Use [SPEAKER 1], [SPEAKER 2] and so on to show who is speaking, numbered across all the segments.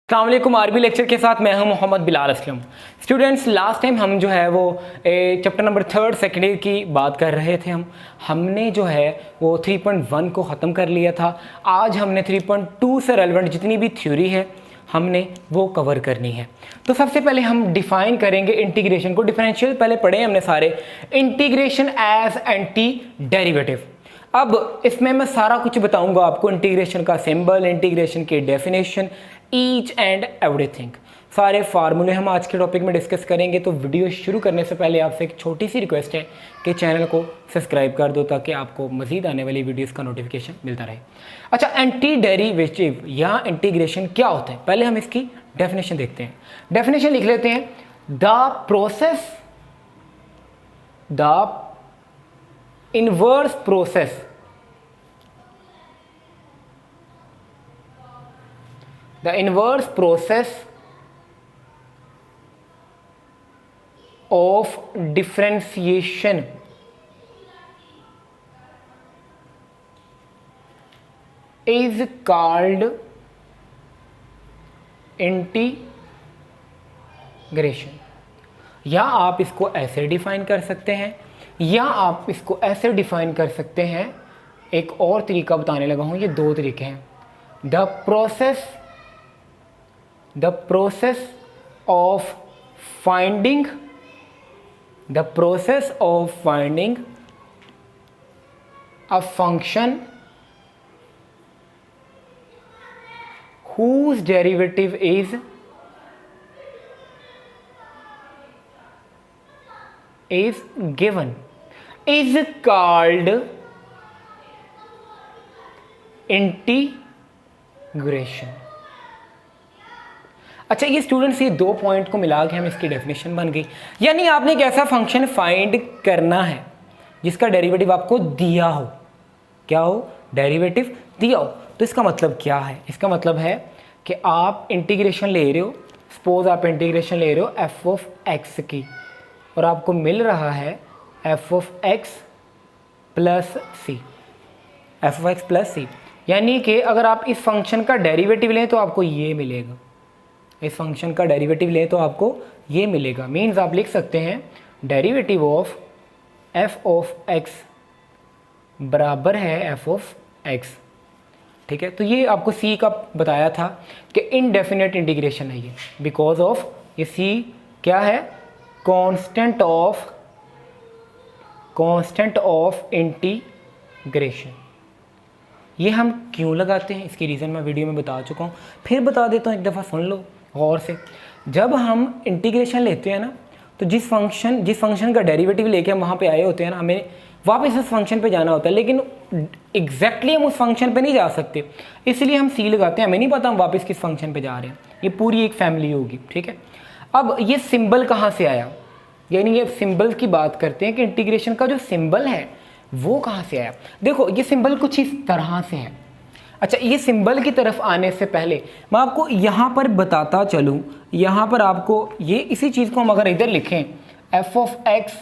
[SPEAKER 1] अस्सलामुअलैकुम। RB lecture के साथ मैं हूं Mohammad Bilal Aslam. Students, last time हम जो है वो चैप्टर नंबर 3 सेकेंड ईयर की बात कर रहे थे। हमने जो है वो 3.1 को ख़त्म कर लिया था। आज हमने 3.2 से रेलेवेंट जितनी भी थ्योरी है हमने वो कवर करनी है। तो सबसे पहले हम डिफ़ाइन करेंगे इंटीग्रेशन को। डिफरेंशियल पहले पढ़े हमने सारे। Integration as anti derivative. अब इसमें मैं सारा कुछ बताऊंगा आपको, इंटीग्रेशन का सिंबल, इंटीग्रेशन की डेफिनेशन, ईच एंड एवरीथिंग, सारे फार्मूले हम आज के टॉपिक में डिस्कस करेंगे। तो वीडियो शुरू करने से पहले आपसे एक छोटी सी रिक्वेस्ट है कि चैनल को सब्सक्राइब कर दो ताकि आपको मजीद आने वाली वीडियोस का नोटिफिकेशन मिलता रहे। अच्छा, एंटी डेरिवेटिव या इंटीग्रेशन क्या होता है, पहले हम इसकी डेफिनेशन देखते हैं। डेफिनेशन लिख लेते हैं। The inverse process of differentiation is called integration। या आप इसको ऐसे डिफाइन कर सकते हैं या आप इसको ऐसे डिफाइन कर सकते हैं। एक और तरीका बताने लगा हूं, ये दो तरीके हैं। The process of finding a function whose derivative is given is called integration। अच्छा, ये स्टूडेंट्स, ये दो पॉइंट को मिला के हम इसकी डेफिनेशन बन गई। यानी आपने एक ऐसा फंक्शन फाइंड करना है जिसका डेरिवेटिव आपको दिया हो। क्या हो? डेरिवेटिव दिया हो। तो इसका मतलब क्या है? इसका मतलब है कि आप इंटीग्रेशन ले रहे हो। सपोज आप इंटीग्रेशन ले रहे हो एफ ऑफ एक्स की, और आपको मिल रहा है F of X plus C. F of X plus C यानी कि अगर आप इस फंक्शन का डेरिवेटिव लें तो आपको ये मिलेगा। इस फंक्शन का डेरिवेटिव लें तो आपको ये मिलेगा। मीन्स आप लिख सकते हैं derivative of F of x बराबर है एफ ऑफ एक्स। ठीक है, तो ये आपको सी का बताया था कि इनडेफिनेट इंटीग्रेशन है ये, बिकॉज ऑफ ये सी क्या है? Constant of integration. ये हम क्यों लगाते हैं, इसकी रीज़न मैं वीडियो में बता चुका हूँ, फिर बता देता हूँ, एक दफ़ा सुन लो गौर से। जब हम इंटीग्रेशन लेते हैं ना, तो जिस फंक्शन का डेरिवेटिव लेके हम वहाँ पे आए होते हैं ना, हमें वापस उस फंक्शन पे जाना होता है, लेकिन एग्जैक्टली हम उस फंक्शन पे नहीं जा सकते, इसलिए हम सी लगाते हैं। हमें नहीं पता हम वापस किस फंक्शन पे जा रहे हैं। ये पूरी एक फैमिली होगी। ठीक है, अब ये सिंबल कहाँ से आया, यानी ये सिंबल की बात करते हैं कि इंटीग्रेशन का जो सिंबल है वो कहाँ से आया। देखो, ये सिंबल कुछ इस तरह से है। अच्छा, ये सिंबल की तरफ आने से पहले मैं आपको यहाँ पर बताता चलूँ। यहाँ पर आपको ये इसी चीज़ को हम अगर इधर लिखें F of x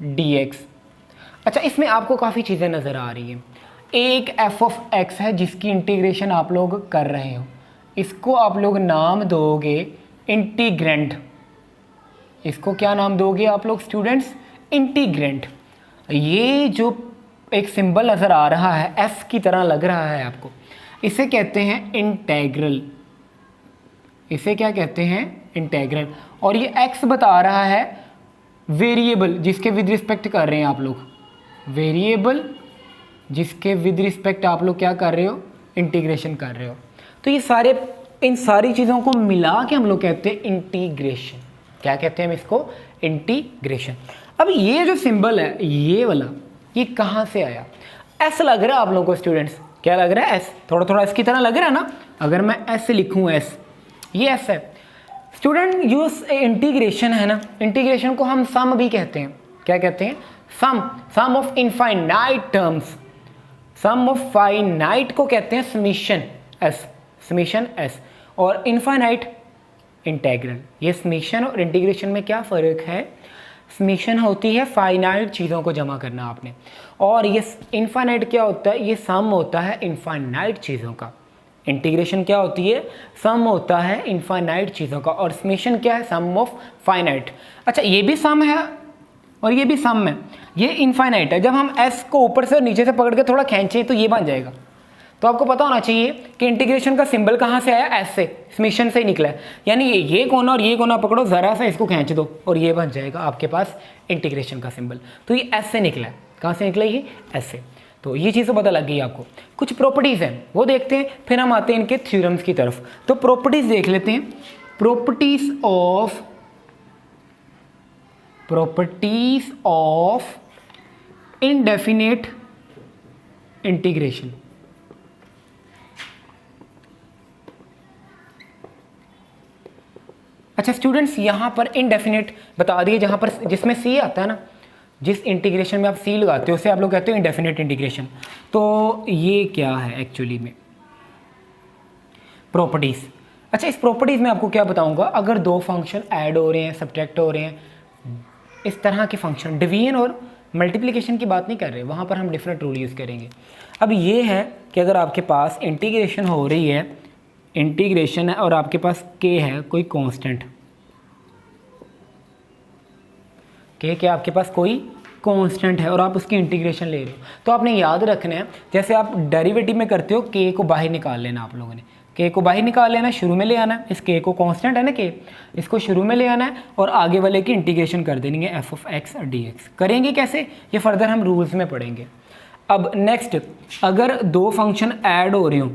[SPEAKER 1] D x. अच्छा, इसमें आपको काफ़ी चीज़ें नज़र आ रही हैं। एक एफ ऑफ एक्स है जिसकी इंटीग्रेशन आप लोग कर रहे हो, इसको आप लोग नाम दोगे इंटीग्रेंड। इसको क्या नाम दोगे आप लोग स्टूडेंट्स? इंटीग्रेंड। ये जो एक सिंबल नज़र आ रहा है, एफ की तरह लग रहा है आपको, इसे कहते हैं इंटेग्रल। इसे क्या कहते हैं? इंटेग्रल। और ये एक्स बता रहा है वेरिएबल जिसके विद रिस्पेक्ट कर रहे हैं आप लोग, वेरिएबल जिसके विद रिस्पेक्ट आप लोग क्या कर रहे हो? इंटीग्रेशन कर रहे हो। तो ये सारे, इन सारी चीज़ों को मिला के हम लोग कहते हैं इंटीग्रेशन। क्या कहते हैं हम इसको? इंटीग्रेशन। अब ये जो सिंबल है ये वाला, ये कहाँ से आया? एस लग रहा है आप लोगों को स्टूडेंट्स, क्या लग रहा है? एस। थोड़ा थोड़ा इसकी तरह लग रहा है ना। अगर मैं एस लिखूँ, एस, ये एस है स्टूडेंट। जो इंटीग्रेशन है ना, इंटीग्रेशन को हम सम भी कहते हैं। क्या कहते हैं? Sum of infinite terms. Sum of finite को कहते हैं समीशन एस, समीशन एस। और इनफाइनाइट इंटेग्रल। ये समीशन और इंटीग्रेशन में क्या फ़र्क है? समीशन होती है फाइनाइट चीज़ों को जमा करना आपने, और ये इनफाइनाइट क्या होता है? ये सम होता है इनफाइनाइट चीज़ों का। इंटीग्रेशन क्या होती है, सम होता है इनफाइनाइट चीज़ों का, और समेशन क्या है, सम ऑफ फाइनाइट। अच्छा ये भी सम है और ये भी सम है, ये इनफाइनाइट है। जब हम s को ऊपर से और नीचे से पकड़ के थोड़ा खींचे तो ये बन जाएगा। तो आपको पता होना चाहिए कि इंटीग्रेशन का सिंबल कहाँ से आया, s से, समेशन से ही निकला है। यानी ये कोना और ये कोना पकड़ो, ज़रा सा इसको खींच दो और ये बन जाएगा आपके पास इंटीग्रेशन का सिंबल। तो ये s से निकला है। कहाँ से निकला ये, s से। तो ये चीज़ तो पता लग गई आपको। कुछ प्रॉपर्टीज़ हैं वो देखते हैं, फिर हम आते हैं इनके थ्योरम्स की तरफ। तो प्रॉपर्टीज़ देख लेते हैं। Properties of indefinite integration. अच्छा स्टूडेंट्स, यहाँ पर इनडेफिनेट बता दिए, जहाँ पर जिसमें सी आता है ना, जिस इंटीग्रेशन में आप सी लगाते हो उसे आप लोग कहते हो इनडेफिनेट इंटीग्रेशन। तो ये क्या है एक्चुअली में, प्रॉपर्टीज़। अच्छा इस प्रॉपर्टीज़ में आपको क्या बताऊंगा, अगर दो फंक्शन ऐड हो रहे हैं, सब्ट्रैक्ट हो रहे हैं, इस तरह के फंक्शन, डिवीजन और मल्टीप्लिकेशन की बात नहीं कर रहे, वहाँ पर हम डिफरेंट रूल यूज़ करेंगे। अब ये है कि अगर आपके पास इंटीग्रेशन हो रही है, इंटीग्रेशन है और आपके पास k है कोई कांस्टेंट, k क्या आपके पास कोई कांस्टेंट है और आप उसकी इंटीग्रेशन ले रहे हो, तो आपने याद रखना है, जैसे आप डेरिवेटिव में करते हो k को बाहर निकाल लेना, आप लोगों ने k को बाहर निकाल लेना, शुरू में ले आना है, इस k को कांस्टेंट है ना k, इसको शुरू में ले आना है और आगे वाले की इंटीग्रेशन कर देनी है f ऑफ x dx। करेंगे कैसे, ये फर्दर हम रूल्स में पढ़ेंगे। अब नेक्स्ट, अगर दो फंक्शन ऐड हो रहे हो,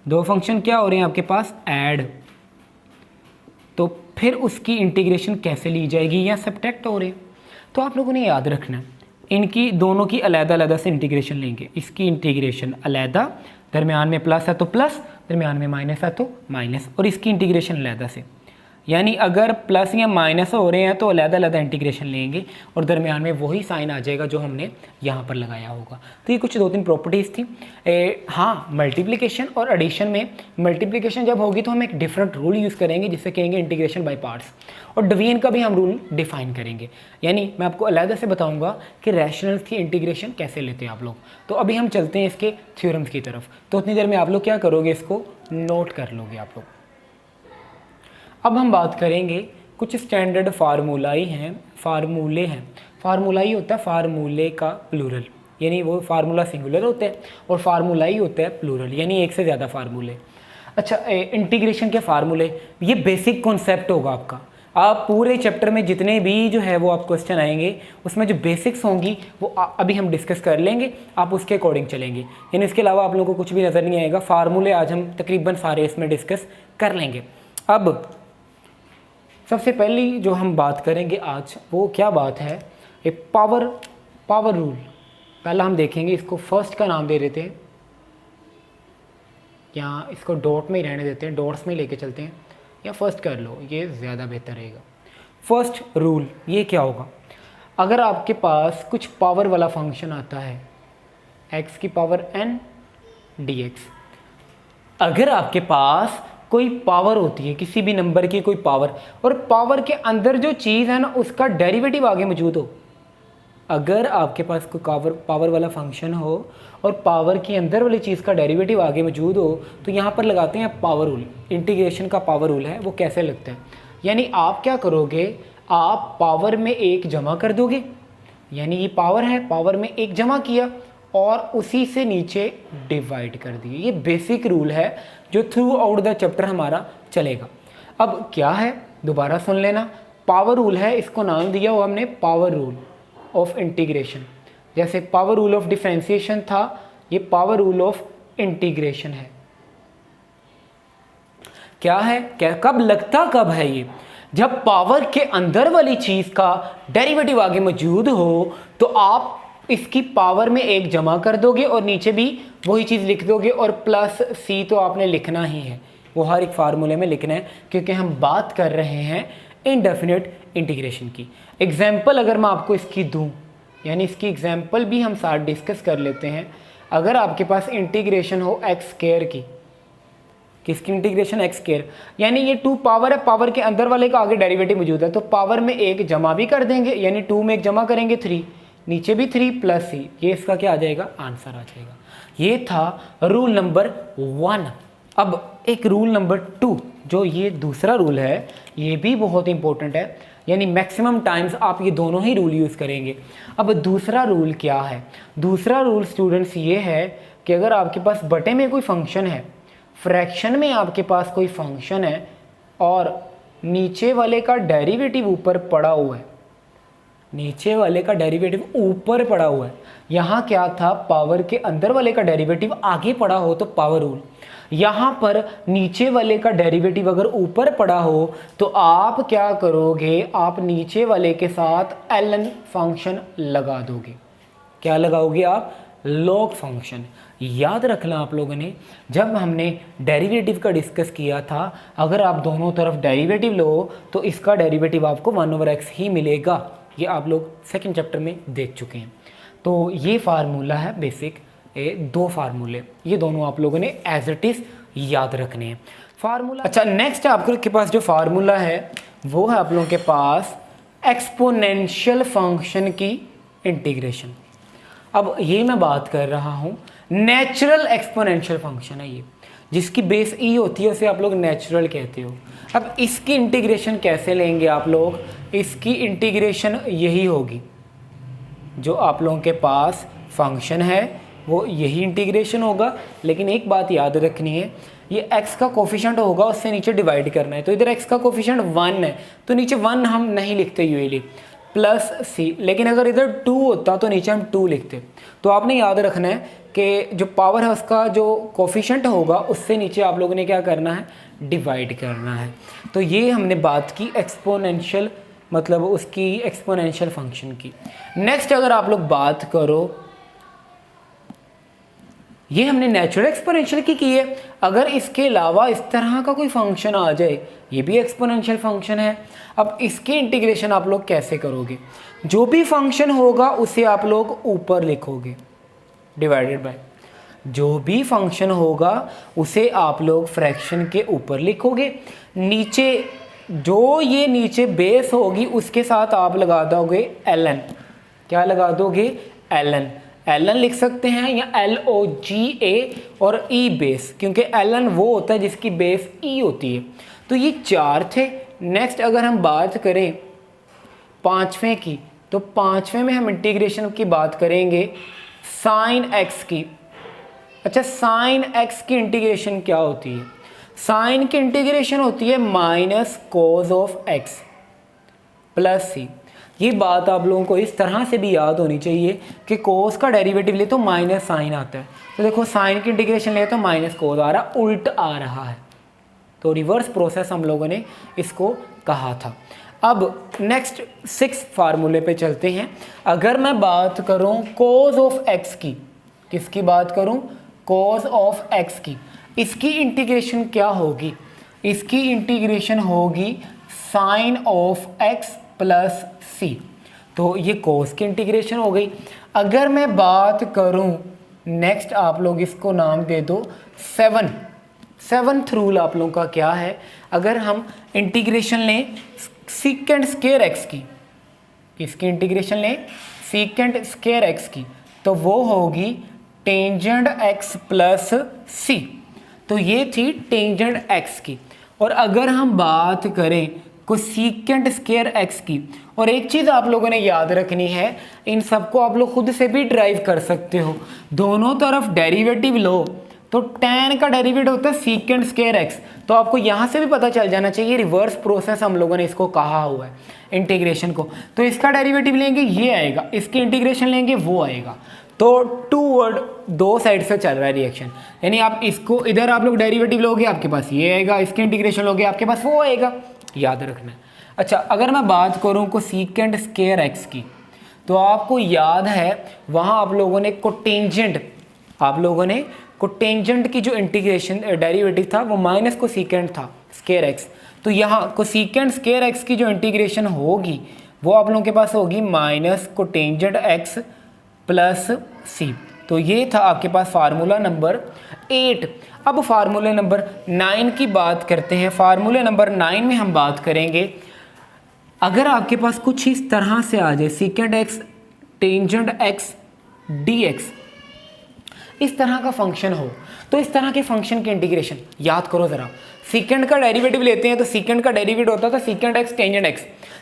[SPEAKER 1] दो फंक्शन क्या हो रहे हैं आपके पास, ऐड, तो फिर उसकी इंटीग्रेशन कैसे ली जाएगी, या सब्ट्रैक्ट हो रहे हैं, तो आप लोगों ने याद रखना है, इनकी दोनों की अलग-अलग से इंटीग्रेशन लेंगे। इसकी इंटीग्रेशन अलग, दरमियान में प्लस है तो प्लस, दरमियान में माइनस है तो माइनस, और इसकी इंटीग्रेशन अलग से, यानी अगर प्लस या माइनस हो रहे हैं तो अलग-अलग इंटीग्रेशन लेंगे और दरमियान में वही साइन आ जाएगा जो हमने यहाँ पर लगाया होगा। तो ये कुछ दो तीन प्रॉपर्टीज़ थी। हाँ, मल्टीप्लिकेशन और एडिशन में, मल्टीप्लिकेशन जब होगी तो हम एक डिफरेंट रूल यूज़ करेंगे जिससे कहेंगे इंटीग्रेशन बाय पार्ट्स, और डिवीजन का भी हम रूल डिफाइन करेंगे। यानी मैं आपको अलग से बताऊँगा कि रैशनल्स की इंटीग्रेशन कैसे लेते हैं आप लोग। तो अभी हम चलते हैं इसके थ्योरम्स की तरफ। तो उतनी देर में आप लोग क्या करोगे, इसको नोट कर लोगे आप लोग। अब हम बात करेंगे कुछ स्टैंडर्ड फार्मूलाई हैं, फार्मूले हैं। फार्मूला ही होता है फार्मूले का प्लूरल, यानी वो फार्मूला सिंगुलर होता है और फार्मूला ही होता है प्लूरल, यानी एक से ज़्यादा फार्मूले। अच्छा इंटीग्रेशन के फार्मूले, ये बेसिक कॉन्सेप्ट होगा आपका। आप पूरे चैप्टर में जितने भी जो है वो आप क्वेश्चन आएंगे उसमें जो बेसिक्स होंगी वो अभी हम डिस्कस कर लेंगे, आप उसके अकॉर्डिंग चलेंगे, यानी इसके अलावा आप लोगों को कुछ भी नज़र नहीं आएगा। फार्मूले आज हम तकरीबन सारे इसमें डिस्कस कर लेंगे। अब सबसे पहली जो हम बात करेंगे आज वो क्या बात है, एक पावर रूल। पहला हम देखेंगे, इसको फर्स्ट का नाम दे देते हैं, या इसको डॉट में ही रहने देते हैं, डॉट्स में लेके चलते हैं, या फर्स्ट कर लो, ये ज़्यादा बेहतर रहेगा। फर्स्ट रूल ये क्या होगा, अगर आपके पास कुछ पावर वाला फंक्शन आता है x की पावर n dx, अगर आपके पास कोई पावर होती है, किसी भी नंबर की कोई पावर, और पावर के अंदर जो चीज़ है ना उसका डेरिवेटिव आगे मौजूद हो, अगर आपके पास कोई पावर वाला फंक्शन हो और पावर के अंदर वाली चीज़ का डेरिवेटिव आगे मौजूद हो, तो यहाँ पर लगाते हैं पावर रूल। इंटीग्रेशन का पावर रूल है, वो कैसे लगता है, यानी आप क्या करोगे, आप पावर में एक जमा कर दोगे, यानी ये पावर है, पावर में एक जमा किया और उसी से नीचे डिवाइड कर दिए। ये बेसिक रूल है जो थ्रू आउट द चैप्टर हमारा चलेगा। अब क्या है, दोबारा सुन लेना, पावर रूल है, इसको नाम दिया हुआ हमने पावर रूल ऑफ इंटीग्रेशन। जैसे पावर रूल ऑफ डिफरेंशिएशन था, ये पावर रूल ऑफ इंटीग्रेशन है। क्या है, क्या कब लगता कब है ये, जब पावर के अंदर वाली चीज़ का डेरिवेटिव आगे मौजूद हो तो आप इसकी पावर में एक जमा कर दोगे और नीचे भी वही चीज़ लिख दोगे, और प्लस सी तो आपने लिखना ही है, वो हर एक फार्मूले में लिखना है, क्योंकि हम बात कर रहे हैं इनडेफिनेट इंटीग्रेशन की। एग्जाम्पल अगर मैं आपको इसकी दूं, यानी इसकी एग्जाम्पल भी हम साथ डिस्कस कर लेते हैं। अगर आपके पास इंटीग्रेशन हो एक्स स्क्वायर की, किसकी इंटीग्रेशन एक्स स्क्वायर, यानी ये 2 पावर है, पावर के अंदर वाले का आगे डेरिवेटिव मौजूद है, तो पावर में एक जमा भी कर देंगे, यानी 2 में एक जमा करेंगे 3, नीचे भी 3 प्लस सी, ये इसका क्या आ जाएगा, आंसर आ जाएगा। ये था रूल नंबर 1। अब एक रूल नंबर 2, जो ये दूसरा रूल है, ये भी बहुत इंपॉर्टेंट है, यानी मैक्सिमम टाइम्स आप ये दोनों ही रूल यूज़ करेंगे। अब दूसरा रूल क्या है? दूसरा रूल स्टूडेंट्स ये है कि अगर आपके पास बटे में कोई फंक्शन है, फ्रैक्शन में आपके पास कोई फंक्शन है और नीचे वाले का डेरिवेटिव ऊपर पड़ा हुआ है, नीचे वाले का डेरिवेटिव ऊपर पड़ा हुआ है, यहाँ क्या था, पावर के अंदर वाले का डेरिवेटिव आगे पड़ा हो तो पावर रूल, यहाँ पर नीचे वाले का डेरिवेटिव अगर ऊपर पड़ा हो तो आप क्या करोगे, आप नीचे वाले के साथ ln फंक्शन लगा दोगे। क्या लगाओगे आप, लॉग फंक्शन। याद रखना आप लोगों ने, जब हमने डेरिवेटिव का डिस्कस किया था, अगर आप दोनों तरफ डेरिवेटिव लो तो इसका डेरिवेटिव आपको 1/x ही मिलेगा। ये आप लोग सेकंड चैप्टर में देख चुके हैं। तो ये फार्मूला है बेसिक, दो फार्मूले, ये दोनों आप लोगों ने एज इट इज़ याद रखने हैं। फार्मूला, अच्छा नेक्स्ट आपके पास जो फार्मूला है वो है आप लोगों के पास एक्सपोनेंशियल फंक्शन की इंटीग्रेशन। अब ये मैं बात कर रहा हूँ नेचुरल एक्सपोनेंशियल फंक्शन है ये, जिसकी बेस ई होती है, उसे आप लोग नेचुरल कहते हो। अब इसकी इंटीग्रेशन कैसे लेंगे आप लोग, इसकी इंटीग्रेशन यही होगी, जो आप लोगों के पास फंक्शन है वो यही इंटीग्रेशन होगा। लेकिन एक बात याद रखनी है, ये x का कोफिशिएंट होगा, उससे नीचे डिवाइड करना है। तो इधर x का कोफिशिएंट 1 है तो नीचे 1 हम नहीं लिखते यूजुअली, प्लस सी, लेकिन अगर इधर 2 होता तो नीचे हम 2 लिखते। तो आपने याद रखना है कि जो पावर है उसका जो कोफिशिएंट होगा उससे नीचे आप लोगों ने क्या करना है, डिवाइड करना है। तो ये हमने बात की एक्सपोनेंशियल, मतलब उसकी एक्सपोनेंशियल फंक्शन की। नेक्स्ट अगर आप लोग बात करो, ये हमने नेचुरल एक्सपोनेंशियल की है। अगर इसके अलावा इस तरह का कोई फंक्शन आ जाए, ये भी एक्सपोनेंशियल फंक्शन है। अब इसकी इंटीग्रेशन आप लोग कैसे करोगे, जो भी फंक्शन होगा उसे आप लोग ऊपर लिखोगे, डिवाइडेड बाय, जो भी फंक्शन होगा उसे आप लोग फ्रैक्शन के ऊपर लिखोगे। नीचे जो ये नीचे बेस होगी उसके साथ आप लगा दोगे ln, क्या लगा दोगे, ln लिख सकते हैं, या LOGA और E बेस, क्योंकि ln वो होता है जिसकी बेस E होती है। तो ये 4 थे। नेक्स्ट अगर हम बात करें 5वें की, तो 5वें में हम इंटीग्रेशन की बात करेंगे साइन x की। अच्छा, साइन x की इंटीग्रेशन क्या होती है, साइन की इंटीग्रेशन होती है minus cos of x plus C. ये बात आप लोगों को इस तरह से भी याद होनी चाहिए कि कोस का डेरिवेटिव ले तो माइनस साइन आता है, तो देखो साइन की इंटीग्रेशन ले तो माइनस कोस आ रहा, उल्ट आ रहा है। तो रिवर्स प्रोसेस हम लोगों ने इसको कहा था। अब नेक्स्ट 6 फार्मूले पे चलते हैं। अगर मैं बात करूं कोस ऑफ x की, किसकी बात करूं, कोस ऑफ x की, इसकी इंटीग्रेशन क्या होगी, इसकी इंटीग्रेशन होगी sign of x plus C. तो ये कोस की इंटीग्रेशन हो गई। अगर मैं बात करूं नेक्स्ट, आप लोग इसको नाम दे दो 7th रूल आप लोगों का क्या है, अगर हम इंटीग्रेशन लें सीकेंट स्क्वायर x की, किसकी इंटीग्रेशन लें, सीकेंट स्क्वायर x की, तो वो होगी टेंजेंट x प्लस सी। तो ये थी टेंजेंट x की। और अगर हम बात करें कोसेकेंट स्क्वायर x की, और एक चीज़ आप लोगों ने याद रखनी है, इन सबको आप लोग खुद से भी ड्राइव कर सकते हो, दोनों तरफ डेरिवेटिव लो तो tan का डेरिवेटिव होता है सीकेंट स्क्वायर x, तो आपको यहाँ से भी पता चल जाना चाहिए रिवर्स प्रोसेस हम लोगों ने इसको कहा हुआ है इंटीग्रेशन को। तो इसका डेरिवेटिव लेंगे ये आएगा, इसकी इंटीग्रेशन लेंगे वो आएगा। तो टू वर्ड, दो साइड से चल रहा है रिएक्शन, यानी आप इसको इधर आप लोग डेरिवेटिव लोगे आपके पास ये आएगा, इसकी इंटीग्रेशन लोगे आपके पास वो आएगा, याद रखना है। अच्छा, अगर मैं बात करूँ कोसेकेंट स्क्वायर x की, तो आपको याद है वहाँ आप लोगों ने कोटेंजेंट की जो इंटीग्रेशन डेरिवेटिव था वो माइनस कोसेकेंट था स्क्वायर x। तो यहाँ कोसेकेंट स्क्वायर x की जो इंटीग्रेशन होगी वो आप लोगों के पास होगी minus cotangent x plus C. तो ये था आपके पास फार्मूला नंबर 8। अब फार्मूले नंबर 9 की बात करते हैं। फार्मूले नंबर 9 में हम बात करेंगे, अगर आपके पास कुछ इस तरह से आ जाए secant x tangent x D x इस तरह का फंक्शन हो, तो इस तरह के फंक्शन के इंटीग्रेशन याद करो ज़रा। सीकेंड का डेरिवेटिव लेते हैं तो सीकेंड का डेरिवेटिव होता था सीकेंड एक्स टेंजेंट एक्स,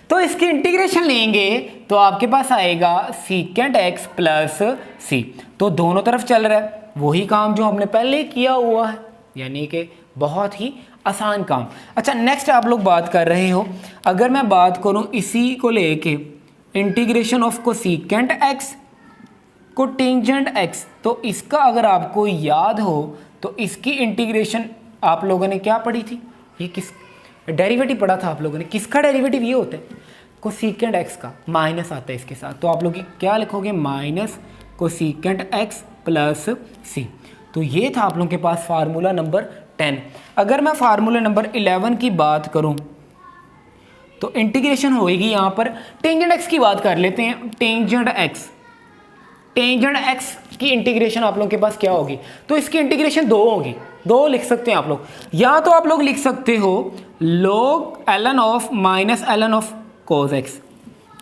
[SPEAKER 1] तो इसकी इंटीग्रेशन लेंगे तो आपके पास आएगा सीकेंड एक्स प्लस सी, तो दोनों तरफ चल रहा है वही काम जो हमने पहले किया हुआ है, यानी कि बहुत ही आसान काम। अच्छा नेक्स्ट आप लोग बात कर रहे हो, अगर मैं बात करूं इसी को लेके इंटीग्रेशन ऑफ कोसेकेंट एक्स को टेंजेंट एक्स, तो इसका अगर आपको याद हो तो इसकी इंटीग्रेशन आप लोगों ने क्या पढ़ी थी, ये किस डेरिवेटिव पढ़ा था आप लोगों ने, किसका डेरिवेटिव ये होता है कोसेकेंट एक्स का, माइनस आता है इसके साथ, तो आप लोग क्या लिखोगे minus cosecant x plus C. तो ये था आप लोगों के पास फार्मूला नंबर 10। अगर मैं फार्मूला नंबर 11 की बात करूं तो इंटीग्रेशन होएगी यहाँ पर टेंजेंट एक्स की बात कर लेते हैं, टेंजेंट एक्स की इंटीग्रेशन आप लोगों के पास क्या होगी, तो इसकी इंटीग्रेशन 2 होगी, 2 लिख सकते हैं आप लोग, या तो आप लोग लिख सकते हो log ln of minus ln of cos x,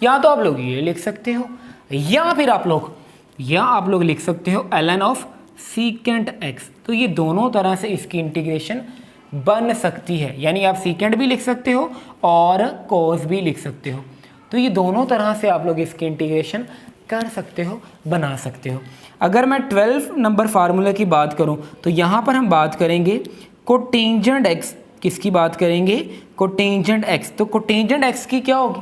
[SPEAKER 1] या तो आप लोग ये लिख सकते हो, या फिर आप लोग लिख सकते हो ln ऑफ सीकेंट x, तो ये दोनों तरह से इसकी इंटीग्रेशन बन सकती है, यानी आप सीकेंट भी लिख सकते हो और cos भी लिख सकते हो, तो ये दोनों तरह से आप लोग इसकी इंटीग्रेशन कर सकते हो, बना सकते हो। अगर मैं 12 नंबर फार्मूला की बात करूं तो यहाँ पर हम बात करेंगे कोटेंजेंट x, किसकी बात करेंगे कोटेंजेंट x, तो कोटेंजेंट x की क्या होगी,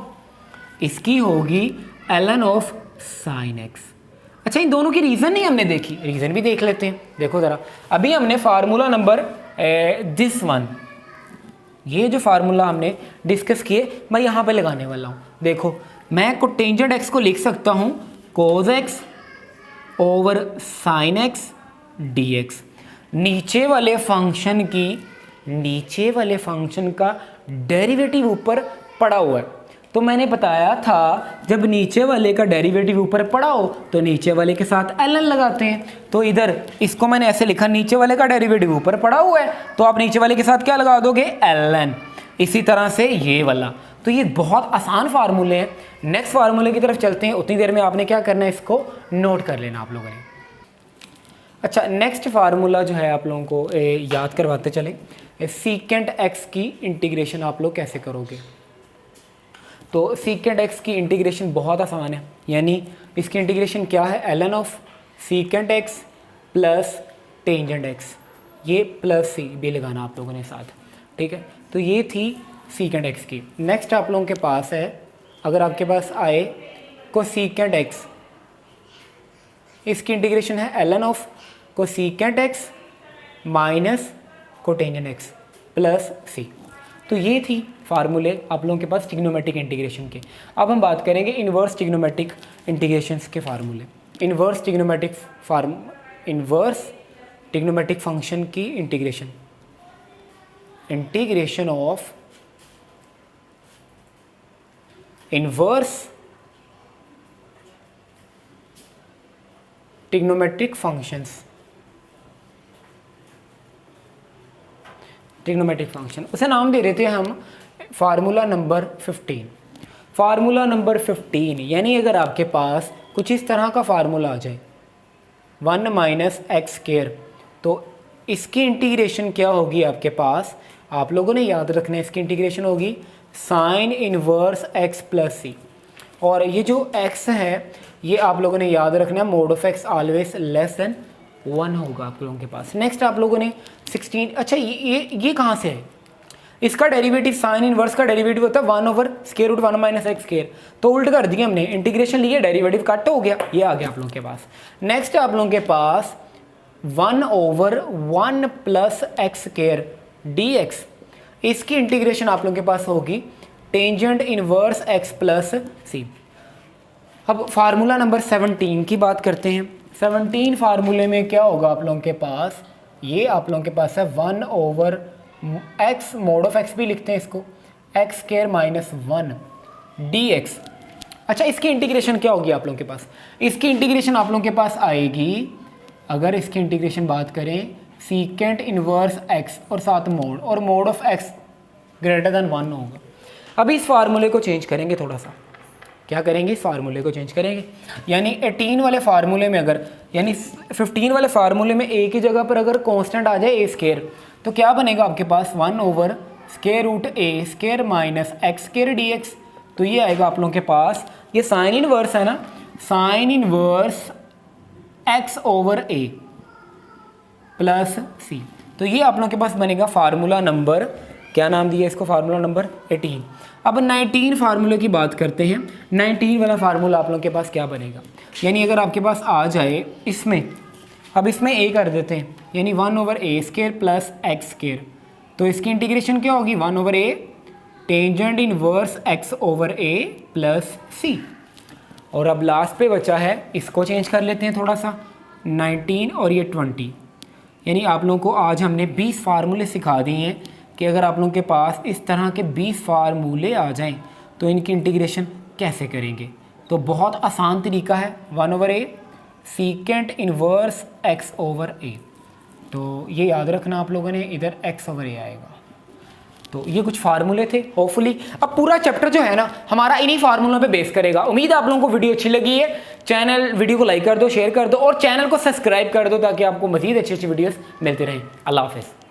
[SPEAKER 1] इसकी होगी ln ऑफ साइन x। अच्छा इन दोनों की रीज़न नहीं हमने देखी, रीज़न भी देख लेते हैं। देखो ज़रा, अभी हमने फार्मूला नंबर दिस वन, ये जो फार्मूला हमने डिस्कस किए मैं यहाँ पे लगाने वाला हूँ। देखो मैं कोटेंजेंट x को लिख सकता हूँ cos x over sine x dx, नीचे वाले फंक्शन का डेरिवेटिव ऊपर पड़ा हुआ है, तो मैंने बताया था जब नीचे वाले का डेरिवेटिव ऊपर पड़ा हो तो नीचे वाले के साथ ln लगाते हैं, तो इधर इसको मैंने ऐसे लिखा नीचे वाले का डेरिवेटिव ऊपर पड़ा हुआ है तो आप नीचे वाले के साथ क्या लगा दोगे ln, इसी तरह से ये वाला, तो ये बहुत आसान फार्मूले हैं। नेक्स्ट फार्मूले की तरफ चलते हैं, उतनी देर में आपने क्या करना है इसको नोट कर लेना आप लोगों ने। अच्छा नेक्स्ट फार्मूला जो है आप लोगों को याद करवाते चले, सीकेंट एक्स की इंटीग्रेशन आप लोग कैसे करोगे, तो सीकेंट एक्स की इंटीग्रेशन बहुत आसान है, यानी इसकी इंटीग्रेशन क्या है ln of secant x plus tangent x, ये प्लस सी भी लगाना आप लोगों ने साथ, ठीक है। तो ये थी सीकेंट एक्स की। नेक्स्ट आप लोगों के पास है, अगर आपके पास आए कोसेकेंट एक्स, इसकी इंटीग्रेशन है ln of cosecant X minus cotangent X plus C, तो ये थी फार्मूले आप लोगों के पास ट्रिग्नोमेट्रिक इंटीग्रेशन के। अब हम बात करेंगे इन्वर्स ट्रिग्नोमेट्रिक इंटीग्रेशंस के फार्मूले। इन्वर्स ट्रिग्नोमेट्रिक फंक्शन की integration of inverse trigonometric functions, trigonometric function उसे नाम दे रहे थे हम फार्मूला नंबर 15। फार्मूला नंबर 15 यानी अगर आपके पास कुछ इस तरह का फार्मूला आ जाए 1 माइनस एक्स स्क्वायर, तो इसकी इंटीग्रेशन क्या होगी आपके पास, आप लोगों ने याद रखना है इसकी इंटीग्रेशन होगी साइन इनवर्स एक्स प्लस सी, और ये जो x है ये आप लोगों ने याद रखना है mode of x always less than 1 होगा आप लोगों के पास। नेक्स्ट आप लोगों ने 16, अच्छा ये कहाँ से है, इसका डेरिवेटिव साइन इनवर्स का डेरिवेटिव होता है 1 over square root 1 minus x square, तो उल्ट कर दिया हमने, इंटीग्रेशन लिए डेरिवेटिव कट हो गया, ये आ गया आप लोगों के पास। नेक्स्ट आप लोगों के पास 1 over 1 plus x square dx, इसकी इंटीग्रेशन आप लोगों के पास होगी टेंजेंट इनवर्स x प्लस सी। अब फार्मूला नंबर 17 की बात करते हैं। 17 फार्मूले में क्या होगा आप लोगों के पास, ये आप लोगों के पास है 1 over x, mode of x भी लिखते हैं इसको, एक्स स्क्वायर माइनस 1 dx। अच्छा इसकी इंटीग्रेशन क्या होगी आप लोगों के पास, इसकी इंटीग्रेशन आप लोगों के पास आएगी, अगर इसकी इंटीग्रेशन बात करें सीकेंट इनवर्स x और साथ मोड, और mode of x greater than 1 होगा। अभी इस फार्मूले को चेंज करेंगे थोड़ा सा, क्या करेंगे, इस फार्मूले को चेंज करेंगे। यानी 18 वाले फार्मूले में अगर, यानी 15 वाले फार्मूले में a की जगह पर अगर कांस्टेंट आ जाए a स्क्वायर, तो क्या बनेगा आपके पास 1/√a² minus x square dx। तो ये आएगा आप लोगों के पास, ये साइन इनवर्स है ना, sine inverse x/a plus c। तो ये आप लोगों के पास बनेगा फार्मूला नंबर, क्या नाम दिया इसको, फार्मूला नंबर 18। अब 19 फार्मूले की बात करते हैं। 19 वाला फार्मूला आप लोगों के पास क्या बनेगा, यानी अगर आपके पास आ जाए इसमें, अब इसमें a कर देते हैं, यानी 1/a² प्लस x²। तो इसकी इंटीग्रेशन क्या होगी, 1/a tangent inverse x/a plus c। और अब लास्ट पे बचा है, इसको चेंज कर लेते हैं थोड़ा सा, 19 और ये 20। यानी आप लोगों को आज हमने 20 फार्मूले सिखा दिए हैं कि अगर आप लोगों के पास इस तरह के 20 फार्मूले आ जाएं तो इनकी इंटीग्रेशन कैसे करेंगे। तो बहुत आसान तरीका है, 1/a सीकेंट इनवर्स x/a। तो ये याद रखना आप लोगों ने, इधर x/a आएगा। तो ये कुछ फार्मूले थे। होपफुली अब पूरा चैप्टर जो है ना हमारा इन्हीं फार्मूलों पे बेस करेगा। उम्मीद है आप लोगों को वीडियो अच्छी लगी है। वीडियो को लाइक कर दो, शेयर कर दो और चैनल को सब्सक्राइब कर दो ताकि आपको मजीद अच्छी अच्छी वीडियोस मिलते रहें। अल्लाह हाफिज़।